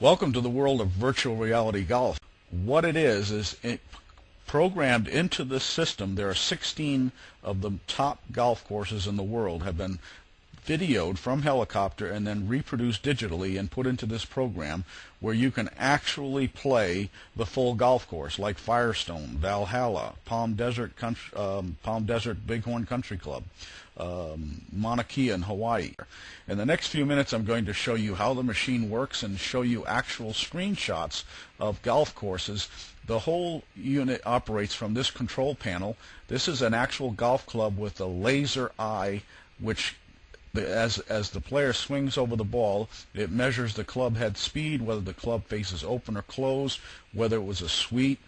Welcome to the world of virtual reality golf. What it is programmed into this system. There are 16 of the top golf courses in the world have been videoed from helicopter and then reproduced digitally and put into this program where you can actually play the full golf course, like Firestone, Valhalla, Palm Desert Bighorn Country Club, Mauna Kea in Hawaii. In the next few minutes I'm going to show you how the machine works and show you actual screenshots of golf courses. The whole unit operates from this control panel. This is an actual golf club with a laser eye, which as the player swings over the ball, it measures the club head speed, whether the club face is open or closed, whether it was a sweep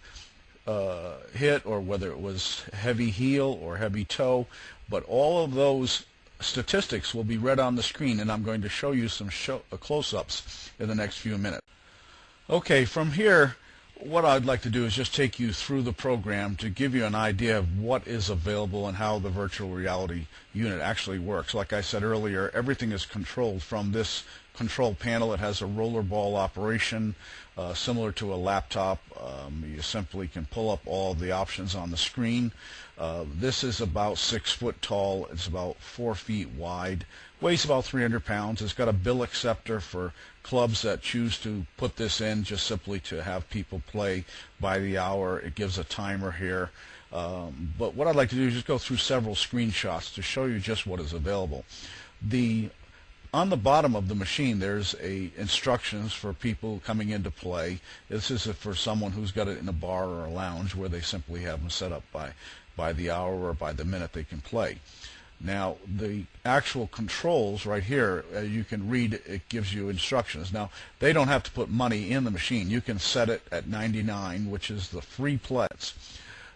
hit or whether it was heavy heel or heavy toe. But all of those statistics will be read on the screen, and I'm going to show you some close-ups in the next few minutes. Okay, from here, what I'd like to do is just take you through the program to give you an idea of what is available and how the virtual reality unit actually works. Like I said earlier, everything is controlled from this control panel. It has a rollerball operation similar to a laptop. You simply can pull up all the options on the screen. This is about 6 foot tall. It's about 4 feet wide. Weighs about 300 pounds. It's got a bill acceptor for clubs that choose to put this in just simply to have people play by the hour. It gives a timer here. But what I'd like to do is just go through several screenshots to show you just what is available. On the bottom of the machine, there's instructions for people coming in to play. This is for someone who's got it in a bar or a lounge where they simply have them set up by the hour or by the minute they can play. Now, the actual controls right here, you can read, it gives you instructions. Now, they don't have to put money in the machine. You can set it at 99, which is the free plats.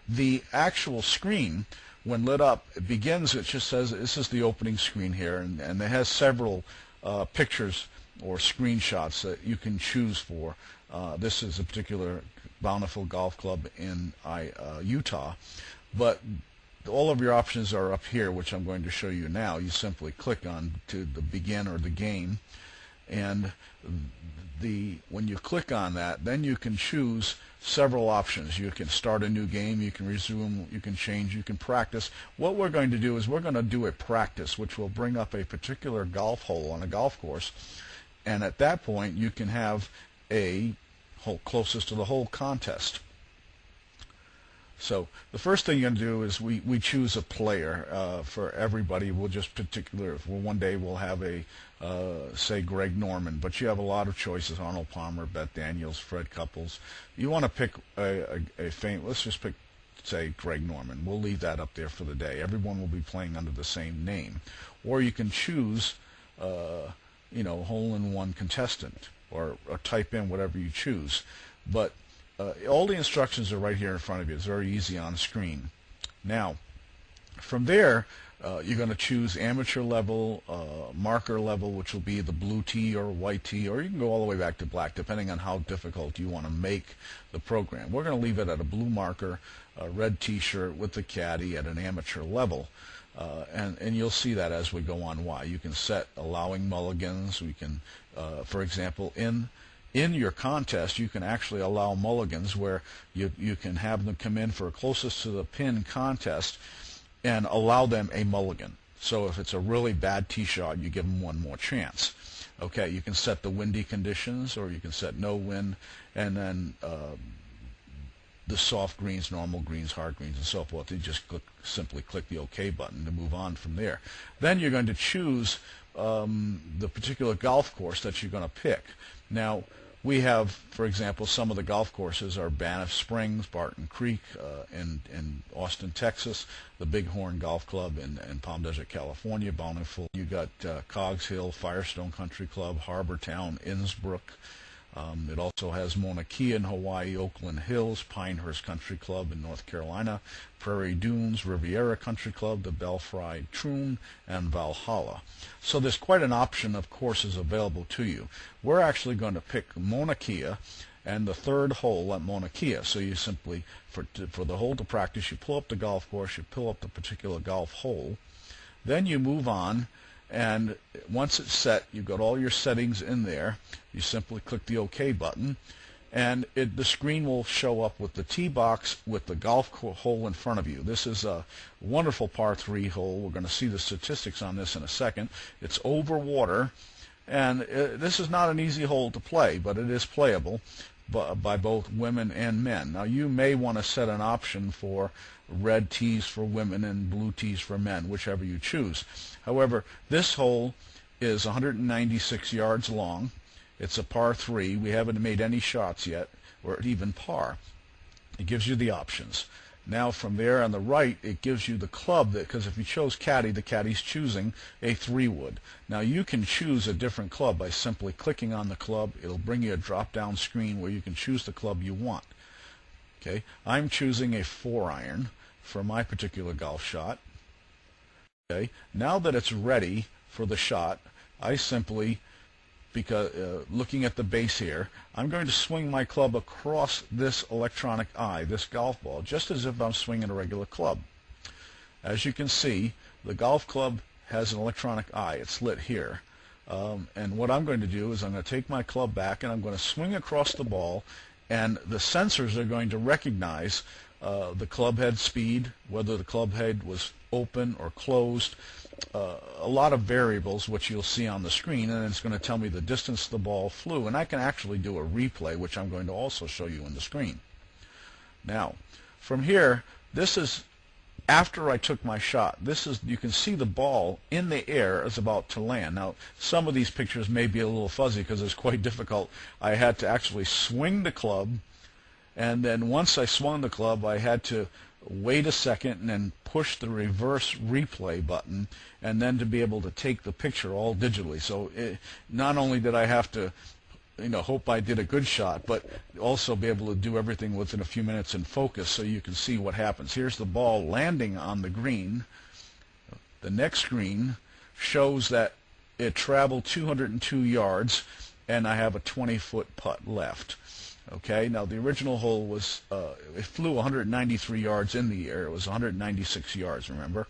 The actual screen, when lit up, it begins, it just says this is the opening screen here, and it has several pictures or screenshots that you can choose for. This is a particular Bountiful Golf Club in Utah, but all of your options are up here, which I'm going to show you now. You simply click on to the begin or the game, and when you click on that, then you can choose several options. You can start a new game, you can resume, you can change, you can practice. What we're going to do is we're going to do a practice, which will bring up a particular golf hole on a golf course, and at that point you can have a hole closest to the hole contest. So the first thing you're going to do is we choose a player for everybody. We'll just one day we'll have say Greg Norman, but you have a lot of choices: Arnold Palmer, Beth Daniels, Fred Couples. You want to pick a let's just pick, say, Greg Norman. We'll leave that up there for the day. Everyone will be playing under the same name. Or you can choose hole-in-one contestant, or type in whatever you choose. But all the instructions are right here in front of you. It's very easy on screen. Now, from there, you're going to choose amateur level, marker level, which will be the blue tee or white tee, or you can go all the way back to black, depending on how difficult you want to make the program. We're going to leave it at a blue marker, a red t-shirt with the caddy at an amateur level. And you'll see that as we go on why. You can set allowing mulligans. We can, for example, in your contest, you can actually allow mulligans where you can have them come in for a closest to the pin contest and allow them a mulligan. So if it's a really bad tee shot, you give them one more chance. Okay, you can set the windy conditions, or you can set no wind, and then the soft greens, normal greens, hard greens, and so forth. You just simply click the OK button to move on from there. Then you're going to choose the particular golf course that you're going to pick. Now, we have, for example, some of the golf courses are Banff Springs, Barton Creek in Austin, Texas, the Bighorn Golf Club in Palm Desert, California, Bountiful. You got Cogs Hill, Firestone Country Club, Harbor Town, Innsbruck. It also has Mauna Kea in Hawaii, Oakland Hills, Pinehurst Country Club in North Carolina, Prairie Dunes, Riviera Country Club, the Belfry Troon, and Valhalla. So there's quite an option of courses available to you. We're actually going to pick Mauna Kea and the third hole at Mauna Kea. So you simply, for the hole to practice, you pull up the golf course, you pull up the particular golf hole, then you move on And once it's set, you've got all your settings in there. You simply click the OK button, and the screen will show up with the tee box with the golf hole in front of you. This is a wonderful par 3 hole. We're going to see the statistics on this in a second. It's over water, and this is not an easy hole to play, but it is playable by both women and men. Now, you may want to set an option for red tees for women and blue tees for men, whichever you choose. However, this hole is 196 yards long. It's a par 3. We haven't made any shots yet, or even par. It gives you the options. Now from there on the right, it gives you the club, because if you chose caddy, the caddy's choosing a 3-wood. Now you can choose a different club by simply clicking on the club. It'll bring you a drop-down screen where you can choose the club you want. Okay, I'm choosing a 4-iron for my particular golf shot. Okay, now that it's ready for the shot, I simply, because looking at the base here, I'm going to swing my club across this electronic eye, this golf ball, just as if I'm swinging a regular club. As you can see, the golf club has an electronic eye. It's lit here. And what I'm going to do is I'm going to take my club back and I'm going to swing across the ball, and the sensors are going to recognize the club head speed, whether the club head was open or closed, a lot of variables which you'll see on the screen, and it's going to tell me the distance the ball flew, and I can actually do a replay, which I'm going to also show you in the screen. Now from here, this is after I took my shot. This is, you can see the ball in the air is about to land. Now some of these pictures may be a little fuzzy because it's quite difficult. I had to actually swing the club, and then once I swung the club, I had to wait a second and then push the reverse replay button, and then to be able to take the picture all digitally. So not only did I have to hope I did a good shot, but also be able to do everything within a few minutes in focus so you can see what happens. Here's the ball landing on the green. The next screen shows that it traveled 202 yards, and I have a 20-foot putt left. Okay, now the original hole was, it flew 193 yards in the air. It was 196 yards, remember?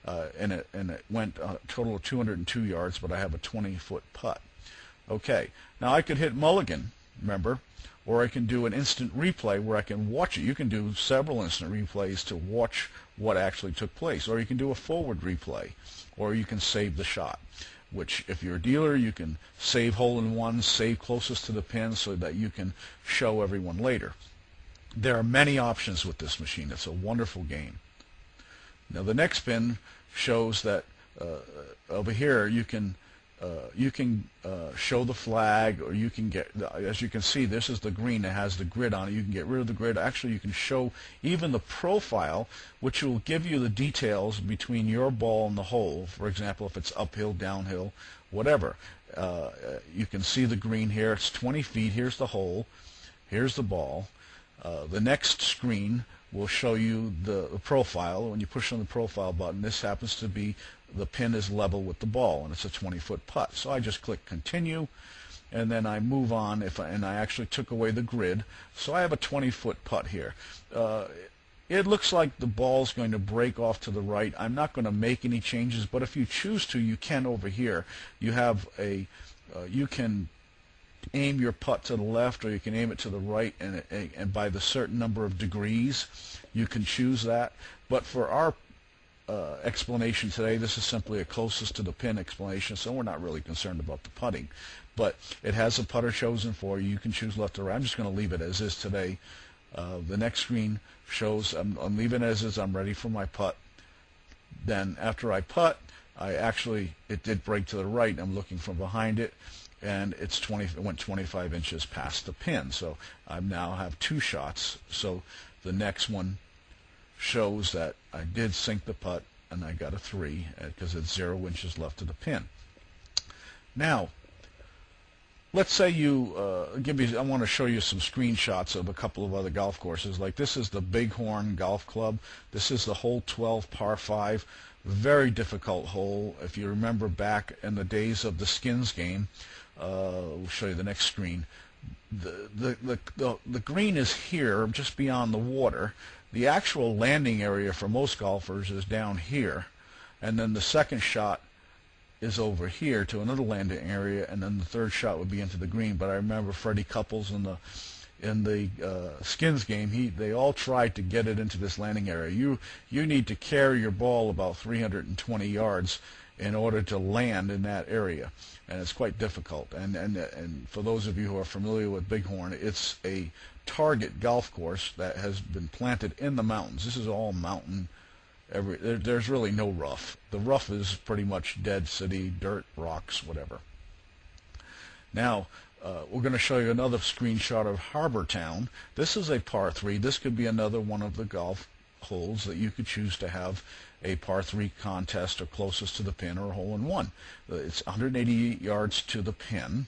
And it went a total of 202 yards, but I have a 20-foot putt. Okay, now I could hit mulligan, remember? Or I can do an instant replay where I can watch it. You can do several instant replays to watch what actually took place. Or you can do a forward replay. Or you can save the shot, which if you're a dealer, you can save hole-in-one, save closest to the pin so that you can show everyone later. There are many options with this machine. It's a wonderful game. Now the next pin shows that over here you can show the flag, or you can get, as you can see, this is the green that has the grid on it. You can get rid of the grid. Actually, you can show even the profile, which will give you the details between your ball and the hole. For example, if it's uphill, downhill, whatever. You can see the green here. It's 20 feet. Here's the hole. Here's the ball. The next screen will show you the profile. When you push on the profile button, this happens to be the pin is level with the ball, and it's a 20-foot putt. So I just click continue, and then I move on. And I actually took away the grid, so I have a 20-foot putt here. It looks like the ball's going to break off to the right. I'm not going to make any changes, but if you choose to, you can over here. You have you can aim your putt to the left, or you can aim it to the right, and by the certain number of degrees, you can choose that. But for our explanation today, this is simply a closest to the pin explanation, so we're not really concerned about the putting. But it has a putter chosen for you. You can choose left or right. I'm just going to leave it as is today. The next screen shows I'm leaving it as is. I'm ready for my putt. Then after I putt, it did break to the right. I'm looking from behind it, and it went 25 inches past the pin. So I now have 2 shots. So the next one shows that I did sink the putt, and I got a 3 because it's 0 inches left to the pin. Now, let's say I want to show you some screenshots of a couple of other golf courses. Like this is the Bighorn Golf Club. This is the hole 12 par 5. Very difficult hole. If you remember back in the days of the skins game, we'll show you the next screen. The green is here, just beyond the water. The actual landing area for most golfers is down here, and then the second shot is over here to another landing area, and then the third shot would be into the green. But I remember Freddie Couples in the Skins game, they all tried to get it into this landing area. You need to carry your ball about 320 yards in order to land in that area, and it's quite difficult. And for those of you who are familiar with Bighorn, it's a target golf course that has been planted in the mountains. This is all mountain. There's really no rough. The rough is pretty much dead city, dirt, rocks, whatever. Now, we're going to show you another screenshot of Harbor Town. This is a par 3. This could be another one of the golf holes that you could choose to have a par 3 contest or closest to the pin or a hole-in-one. It's 188 yards to the pin.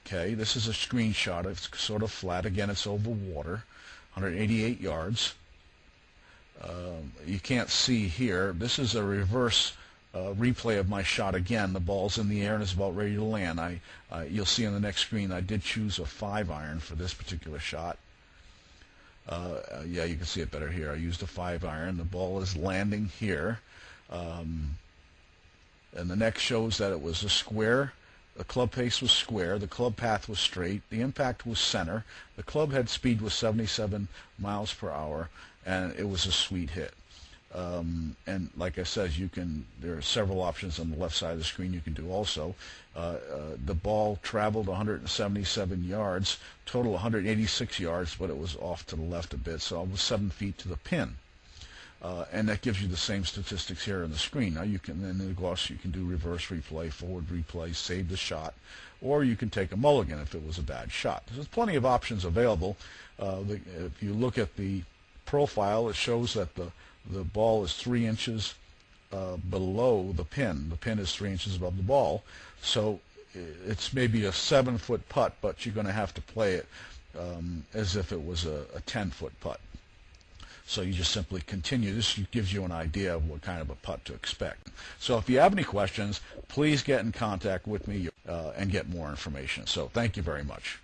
Okay, this is a screenshot. It's sort of flat. Again, it's over water. 188 yards. You can't see here. This is a reverse replay of my shot again. The ball's in the air and it's about ready to land. You'll see on the next screen I did choose a 5-iron for this particular shot. Yeah, you can see it better here. I used a 5-iron. The ball is landing here. And the next shows that it was a square. The club face was square. The club path was straight. The impact was center. The club head speed was 77 miles per hour. And it was a sweet hit. And like I said, there are several options on the left side of the screen you can do also. The ball traveled 177 yards, total 186 yards, but it was off to the left a bit, so it was 7 feet to the pin. And that gives you the same statistics here on the screen. Now in the gloss you can do reverse replay, forward replay, save the shot, or you can take a mulligan if it was a bad shot. There's plenty of options available. If you look at the profile, it shows that the ball is 3 inches below the pin. The pin is 3 inches above the ball, so it's maybe a 7-foot putt, but you're going to have to play it as if it was a 10-foot putt. So you just simply continue. This gives you an idea of what kind of a putt to expect. So if you have any questions, please get in contact with me and get more information. So thank you very much.